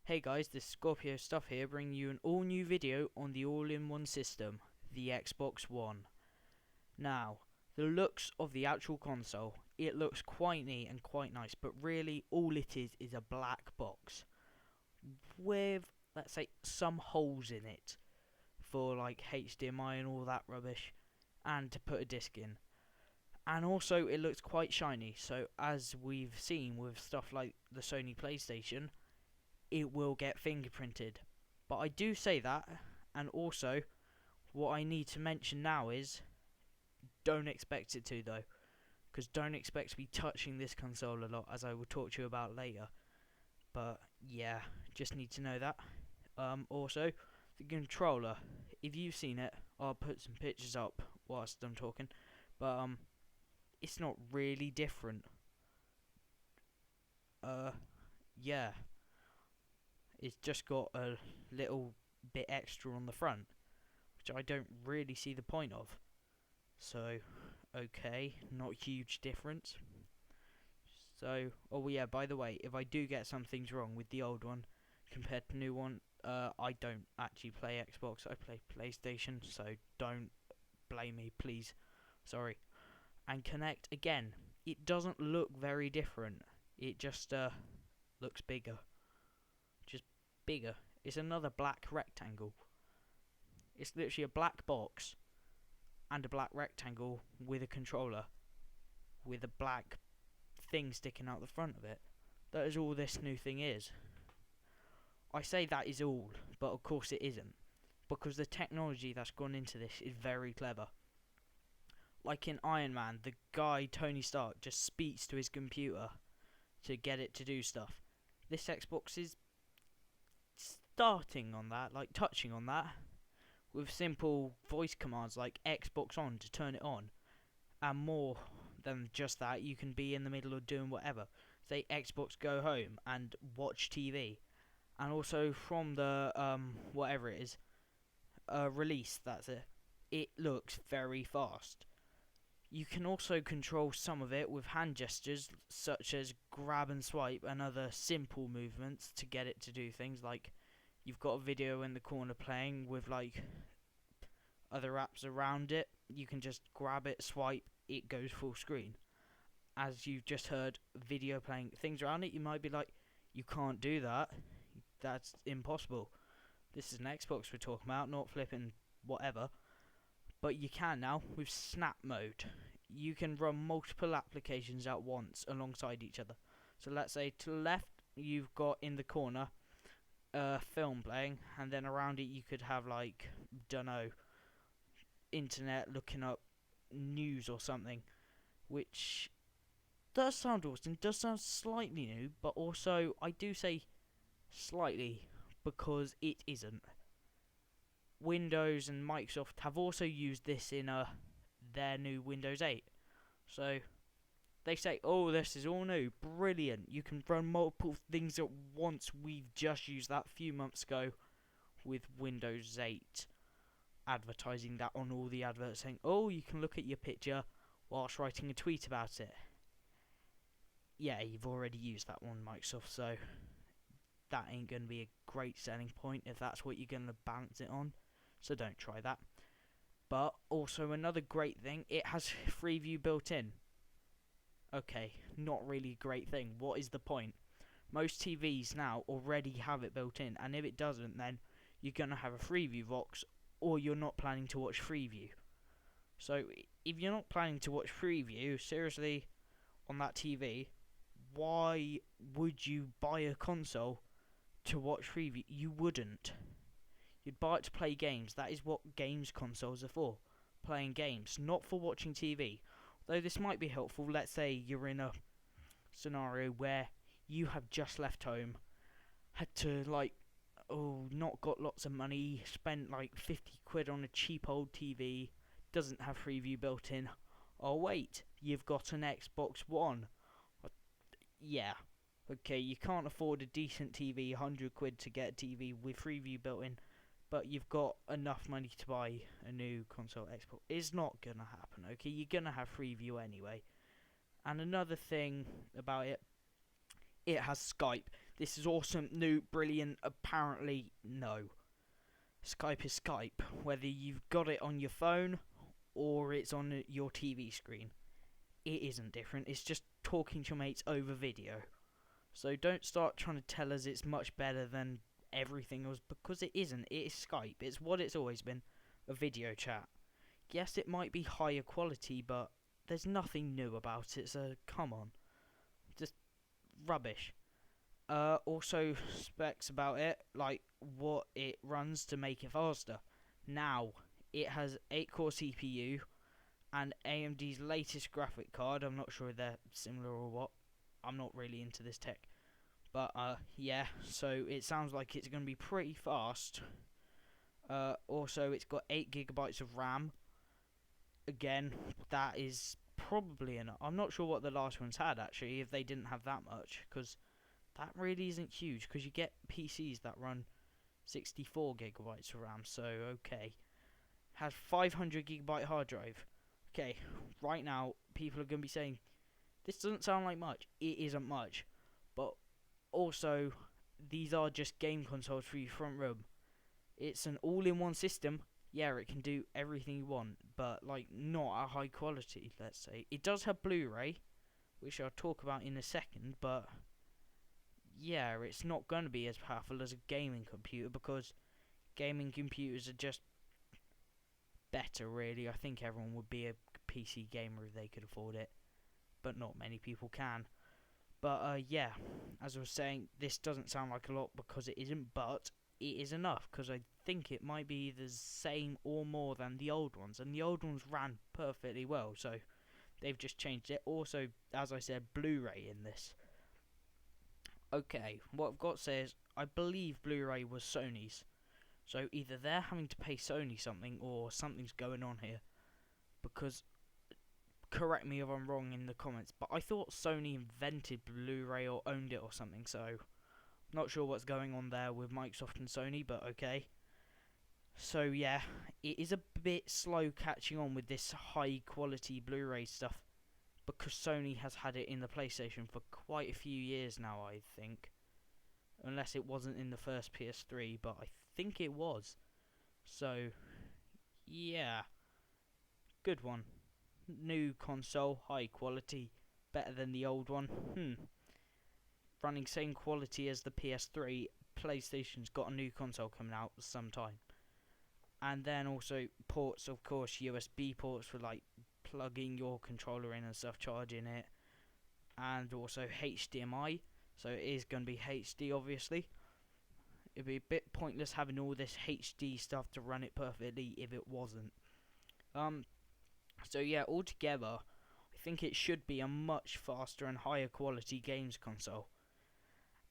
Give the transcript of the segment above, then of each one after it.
Hey guys, this is Scorpio Stuff here, bringing you an all new video on the all-in-one system, the Xbox One. Now, the looks of the actual console, it looks quite neat and quite nice, but really all it is a black box with, let's say, some holes in it for like HDMI and all that rubbish, and to put a disc in. And also it looks quite shiny, so as we've seen with stuff like the Sony PlayStation, it will get fingerprinted. But I do say that, and also what I need to mention now is don't expect it to though, because don't expect to be touching this console a lot, as I will talk to you about later. But yeah, just need to know that. Also, the controller, if you've seen it, I'll put some pictures up whilst I'm talking, but it's not really different. Yeah, it's just got a little bit extra on the front, which I don't really see the point of. So, okay, not huge difference. So, oh yeah, by the way, if I do get some things wrong with the old one compared to new one, I don't actually play Xbox, I play PlayStation, so don't blame me, please. Sorry. And Connect, again, it doesn't look very different. It just looks bigger. Just bigger. It's another black rectangle. It's literally a black box and a black rectangle with a controller with a black thing sticking out the front of it. That is all this new thing is. I say that is all, but of course it isn't, because the technology that's gone into this is very clever. Like in Iron Man, the guy Tony Stark just speaks to his computer to get it to do stuff. This Xbox is starting on that, like touching on that, with simple voice commands like Xbox on to turn it on. And more than just that, you can be in the middle of doing whatever. Say Xbox go home and watch TV. And also from the, whatever it is, release, that's it. It looks very fast. You can also control some of it with hand gestures, such as grab and swipe and other simple movements to get it to do things like you've got a video in the corner playing with like other apps around it. You can just grab it, swipe, it goes full screen. As you've just heard, video playing, things around it, you might be like, you can't do that. That's impossible. This is an Xbox we're talking about, not flipping whatever. But you can now with snap mode. You can run multiple applications at once alongside each other. So let's say to the left, you've got in the corner film playing, and then around it you could have like, dunno, internet looking up news or something, which does sound awesome, does sound slightly new, but also I do say slightly because it isn't. Windows and Microsoft have also used this in their new Windows 8. So they say, oh, this is all new, brilliant, you can run multiple things at once. We've just used that a few months ago with Windows 8, advertising that on all the adverts, saying, oh, you can look at your picture whilst writing a tweet about it. Yeah, you've already used that one, Microsoft, so that ain't going to be a great selling point if that's what you're going to bounce it on. So don't try that. But also another great thing, it has Freeview built in. Okay, not really a great thing. What is the point? Most TVs now already have it built in, and if it doesn't, then you're going to have a Freeview box, or you're not planning to watch Freeview. So if you're not planning to watch Freeview, seriously, on that TV, why would you buy a console to watch Freeview? You wouldn't. You'd buy it to play games. That is what games consoles are for. Playing games, not for watching TV. Though this might be helpful. Let's say you're in a scenario where you have just left home, had to not got lots of money, spent like 50 quid on a cheap old TV, doesn't have Freeview built in. Oh wait, you've got an Xbox One. Yeah. Okay, you can't afford a decent TV, 100 quid to get a TV with Freeview built in, but you've got enough money to buy a new console Xbox. It's not gonna happen, okay? You're gonna have Freeview anyway. And another thing about it, it has Skype. this is awesome, new, brilliant. Apparently, no. Skype is Skype, whether you've got it on your phone or it's on your TV screen. It isn't different, it's just talking to your mates over video. So don't start trying to tell us it's much better than everything else, because it isn't. It is Skype, it's what it's always been, a video chat. Yes, it might be higher quality, but there's nothing new about it, so come on. Just rubbish. Also specs about it, like what it runs to make it faster. Now, it has 8-core CPU and AMD's latest graphic card. I'm not sure if they're similar or what. I'm not really into this tech. But, yeah, so it sounds like it's going to be pretty fast. Also, it's got 8GB of RAM. Again, that is probably enough. I'm not sure what the last ones had, actually, if they didn't have that much, because that really isn't huge, because you get PCs that run 64GB of RAM, so okay. Has 500GB hard drive. Okay, right now, people are going to be saying, this doesn't sound like much. It isn't much. But also, these are just game consoles for your front room. It's an all-in-one system. Yeah, it can do everything you want, but like not at high quality, let's say. It does have Blu-ray, which I'll talk about in a second, but yeah, it's not going to be as powerful as a gaming computer, because gaming computers are just better, really. I think everyone would be a PC gamer if they could afford it, but not many people can. But yeah, as I was saying, this doesn't sound like a lot because it isn't, but it is enough, because I think it might be the same or more than the old ones, and the old ones ran perfectly well, so they've just changed it. Also, as I said, Blu-ray in this. Okay, what I've got says, I believe Blu-ray was Sony's, so either they're having to pay Sony something, or something's going on here, because, correct me if I'm wrong in the comments, but I thought Sony invented Blu-ray or owned it or something, so not sure what's going on there with Microsoft and Sony, but okay. So yeah, it is a bit slow catching on with this high quality Blu-ray stuff, because Sony has had it in the PlayStation for quite a few years now, I think. Unless it wasn't in the first PS3, but I think it was. So, yeah. Good one. New console, high quality, better than the old one. Running same quality as the PS3, PlayStation's got a new console coming out sometime. And then also ports, of course, USB ports for like plugging your controller in and stuff, charging it. And also HDMI, so it is going to be HD, obviously. It'd be a bit pointless having all this HD stuff to run it perfectly if it wasn't. So yeah, altogether, I think it should be a much faster and higher quality games console.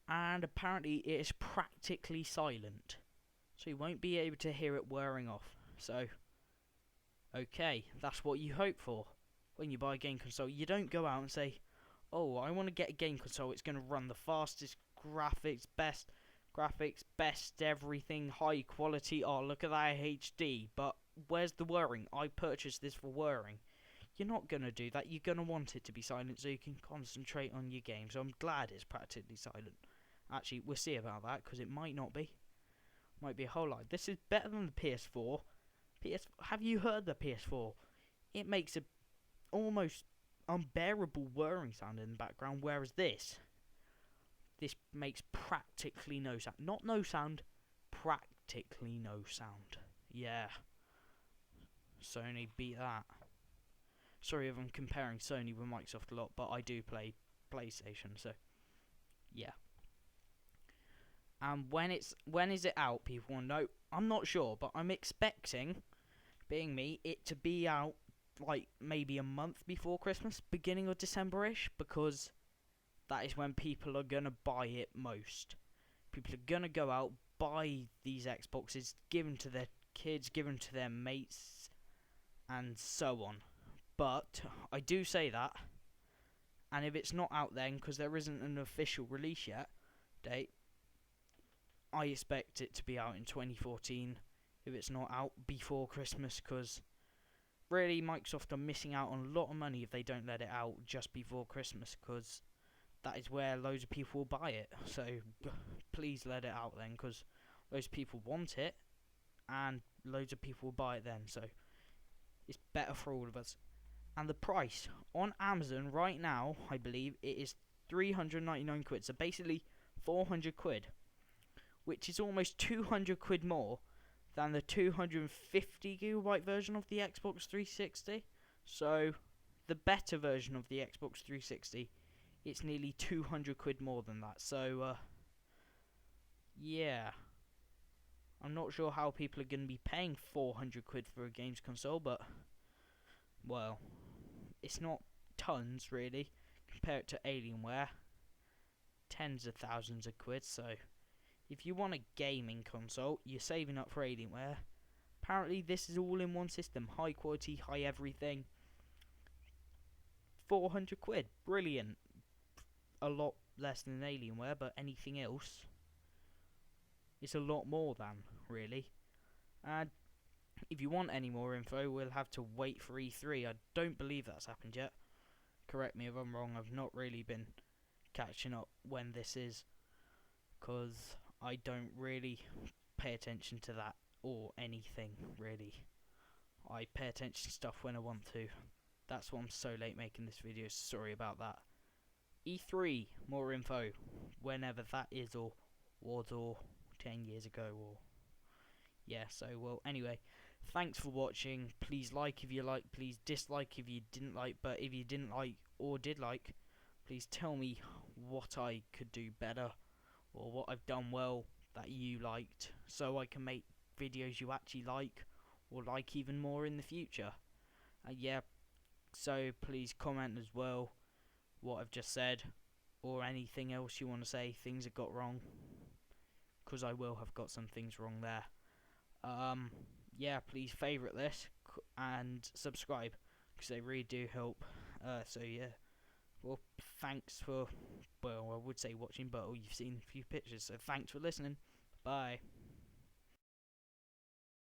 And apparently it is practically silent, so you won't be able to hear it whirring off. So, okay, that's what you hope for when you buy a game console. You don't go out and say, oh, I want to get a game console, it's going to run the fastest graphics, best everything, high quality, oh, look at that HD, but where's the whirring? I purchased this for whirring. You're not going to do that. You're going to want it to be silent so you can concentrate on your game. So I'm glad it's practically silent. Actually, we'll see about that, because it might not be. Might be a whole lot. This is better than the PS4. Have you heard the PS4? It makes a almost unbearable whirring sound in the background, whereas this makes practically no sound. Not no sound, practically no sound. Yeah. Sony beat that. Sorry if I'm comparing Sony with Microsoft a lot, but I do play PlayStation, so yeah. And when is it out, people want to know. I'm not sure, but I'm expecting, being me, it to be out like maybe a month before Christmas, beginning of December-ish, because that is when people are gonna buy it most. People are gonna go out, buy these Xboxes, give them to their kids, give them to their mates, and so on. But I do say that, and if it's not out then, because there isn't an official release yet date, I expect it to be out in 2014 if it's not out before Christmas, because really Microsoft are missing out on a lot of money if they don't let it out just before Christmas, because that is where loads of people will buy it. So please let it out then, because loads of people want it and loads of people will buy it then. So it's better for all of us. And the price on Amazon right now, I believe it is 399 quid. So basically 400 quid, which is almost 200 quid more than the 250 gigabyte version of the Xbox 360. So the better version of the Xbox 360, it's nearly 200 quid more than that. So yeah, I'm not sure how people are going to be paying 400 quid for a games console, but well, it's not tons really. Compare it to Alienware, tens of thousands of quid. So if you want a gaming console, you're saving up for Alienware. Apparently this is all in one system, high quality, high everything. 400 quid, brilliant. A lot less than Alienware, but anything else, it's a lot more than, really. And if you want any more info, we'll have to wait for E3. I don't believe that's happened yet. Correct me if I'm wrong, I've not really been catching up when this is, because I don't really pay attention to that or anything, really. I pay attention to stuff when I want to. That's why I'm so late making this video, sorry about that. E3, more info, whenever that is, or was, or 10 years ago, or yeah. So well, anyway, thanks for watching. Please like if you like, please dislike if you didn't like, but if you didn't like or did like, please tell me what I could do better or what I've done well that you liked, so I can make videos you actually like or like even more in the future. Yeah, so please comment as well what I've just said, or anything else you want to say, things I got wrong, because I will have got some things wrong there. Yeah, please favourite this and subscribe, because they really do help. So yeah, well, thanks for, well, I would say watching, but you've seen a few pictures, so thanks for listening. Bye.